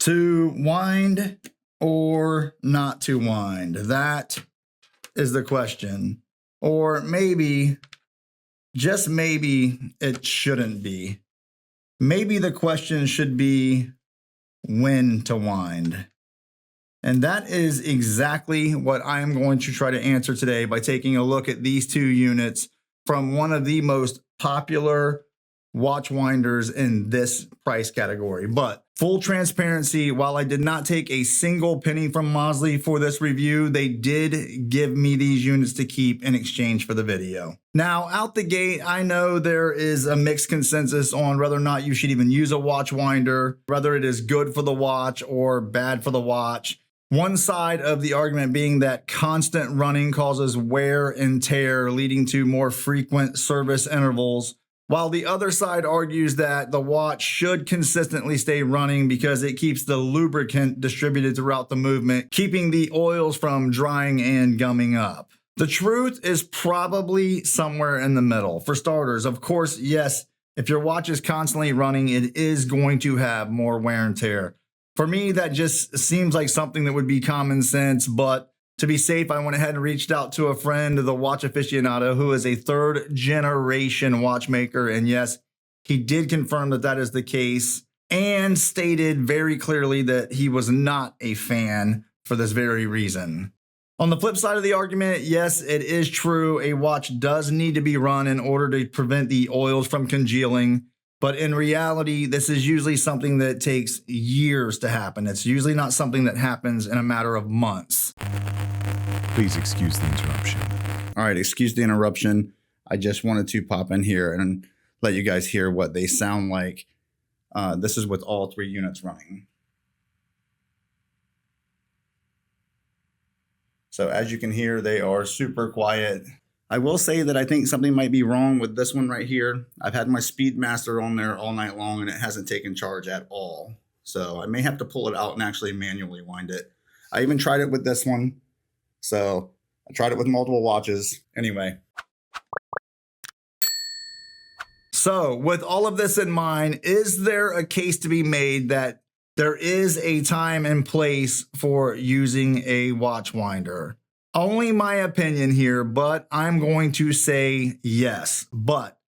To wind or not to wind? That is the question. Or maybe, just maybe, it shouldn't be. Maybe the question should be when to wind. And that is exactly what I am going to try to answer today by taking a look at these two units from one of the most popular watch winders in this price category. But full transparency, while I did not take a single penny from Mozsly for this review, they did give me these units to keep in exchange for the video. Now, out the gate, I know there is a mixed consensus on whether or not you should even use a watch winder, whether it is good for the watch or bad for the watch. One side of the argument being that constant running causes wear and tear, leading to more frequent service intervals, while the other side argues that the watch should consistently stay running because it keeps the lubricant distributed throughout the movement, keeping the oils from drying and gumming up. The truth is probably somewhere in the middle. For starters, of course, yes, if your watch is constantly running, it is going to have more wear and tear. For me, that just seems like something that would be common sense, but to be safe, I went ahead and reached out to a friend, the watch aficionado, who is a third generation watchmaker. And yes, he did confirm that that is the case and stated very clearly that he was not a fan for this very reason. On the flip side of the argument, yes, it is true. A watch does need to be run in order to prevent the oils from congealing. But in reality, this is usually something that takes years to happen. It's usually not something that happens in a matter of months. Please excuse the interruption. All right, excuse the interruption. I just wanted to pop in here and let you guys hear what they sound like. This is with all three units running. So as you can hear, they are super quiet. I will say that I think something might be wrong with this one right here. I've had my Speedmaster on there all night long and it hasn't taken charge at all. So I may have to pull it out and actually manually wind it. I even tried it with this one. So I tried it with multiple watches. Anyway. So with all of this in mind, is there a case to be made that there is a time and place for using a watch winder? Only my opinion here, but I'm going to say yes, but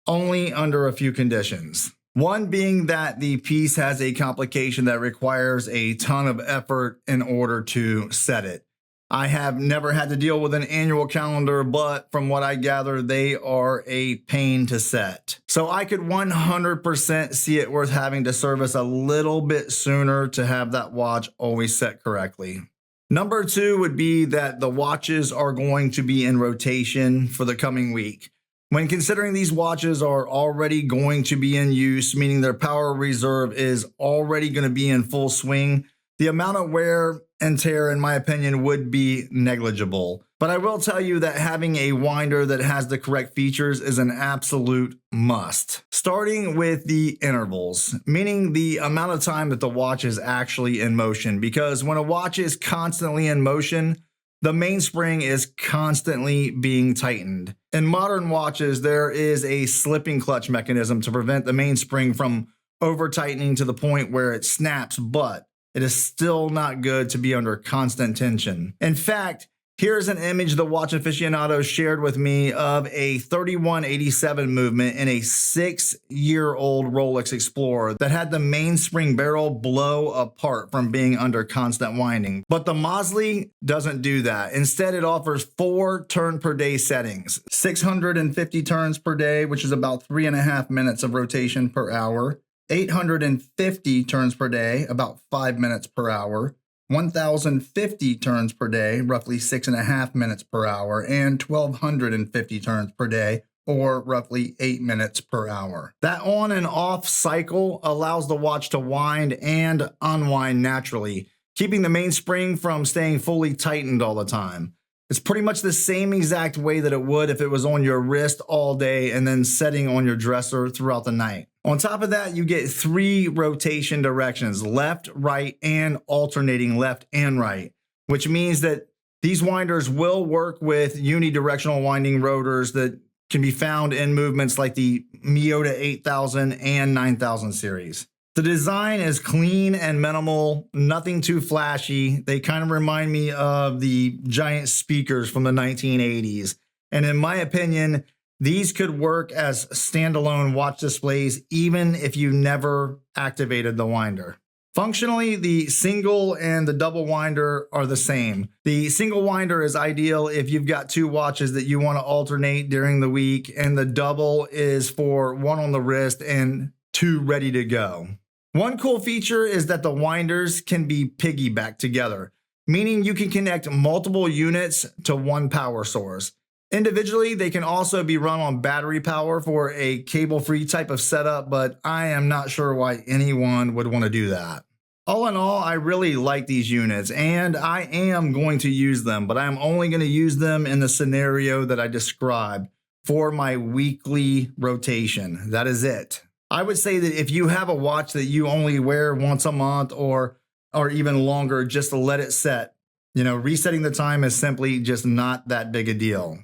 only under a few conditions. One being that the piece has a complication that requires a ton of effort in order to set it. I have never had to deal with an annual calendar, but from what I gather, they are a pain to set. So I could 100% see it worth having to service a little bit sooner to have that watch always set correctly. Number two would be that the watches are going to be in rotation for the coming week. When considering these watches are already going to be in use, meaning their power reserve is already going to be in full swing, the amount of wear and tear, in my opinion, would be negligible. But I will tell you that having a winder that has the correct features is an absolute must. Starting with the intervals, meaning the amount of time that the watch is actually in motion. Because when a watch is constantly in motion, the mainspring is constantly being tightened. In modern watches, there is a slipping clutch mechanism to prevent the mainspring from over-tightening to the point where it snaps, but it is still not good to be under constant tension. In fact, here's an image the watch aficionado shared with me of a 3187 movement in a 6-year-old Rolex Explorer that had the mainspring barrel blow apart from being under constant winding. But the Mozsly doesn't do that. Instead, it offers 4 turn per day settings, 650 turns per day, which is about 3.5 minutes of rotation per hour, 850 turns per day, about 5 minutes per hour, 1,050 turns per day, roughly 6.5 minutes per hour, and 1,250 turns per day, or roughly 8 minutes per hour. That on and off cycle allows the watch to wind and unwind naturally, keeping the mainspring from staying fully tightened all the time. It's pretty much the same exact way that it would if it was on your wrist all day and then setting on your dresser throughout the night. On top of that, you get 3 rotation directions, left, right, and alternating left and right, which means that these winders will work with unidirectional winding rotors that can be found in movements like the Miyota 8000 and 9000 series. The design is clean and minimal, nothing too flashy. They kind of remind me of the giant speakers from the 1980s. And in my opinion, these could work as standalone watch displays even if you never activated the winder. Functionally, the single and the double winder are the same. The single winder is ideal if you've got two watches that you want to alternate during the week, and the double is for one on the wrist and two ready to go. One cool feature is that the winders can be piggybacked together, meaning you can connect multiple units to one power source. Individually, they can also be run on battery power for a cable-free type of setup, but I am not sure why anyone would want to do that. All in all, I really like these units, and I am going to use them, but I'm only going to use them in the scenario that I described for my weekly rotation. That is it. I would say that if you have a watch that you only wear once a month or even longer, just to let it set. Resetting the time is simply just not that big a deal.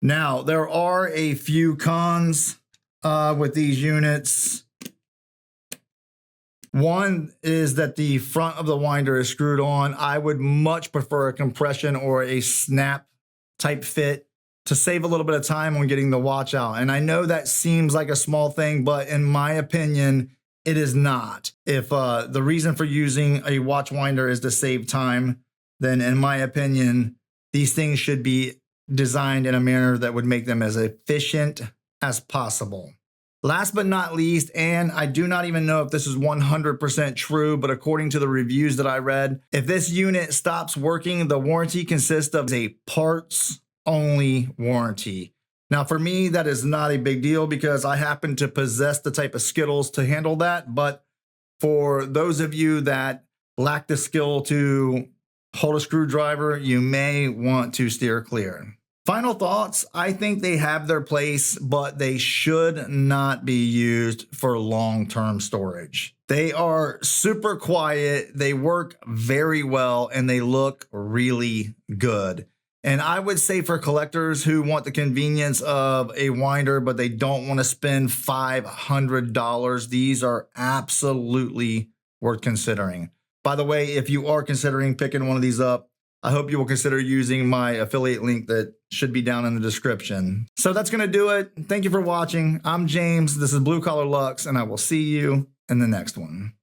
Now, there are a few cons with these units. One is that the front of the winder is screwed on. I would much prefer a compression or a snap type fit to save a little bit of time on getting the watch out. And I know that seems like a small thing, but in my opinion, it is not. If the reason for using a watch winder is to save time, then in my opinion, these things should be designed in a manner that would make them as efficient as possible. Last but not least, and I do not even know if this is 100% true, but according to the reviews that I read, if this unit stops working, the warranty consists of a parts-only warranty. Now, for me, that is not a big deal because I happen to possess the type of skills to handle that. But for those of you that lack the skill to hold a screwdriver, you may want to steer clear. Final thoughts, I think they have their place, but they should not be used for long-term storage. They are super quiet, they work very well, and they look really good. And I would say for collectors who want the convenience of a winder, but they don't want to spend $500, these are absolutely worth considering. By the way, if you are considering picking one of these up, I hope you will consider using my affiliate link that should be down in the description. So that's going to do it. Thank you for watching. I'm James. This is Blue Collar Luxe, and I will see you in the next one.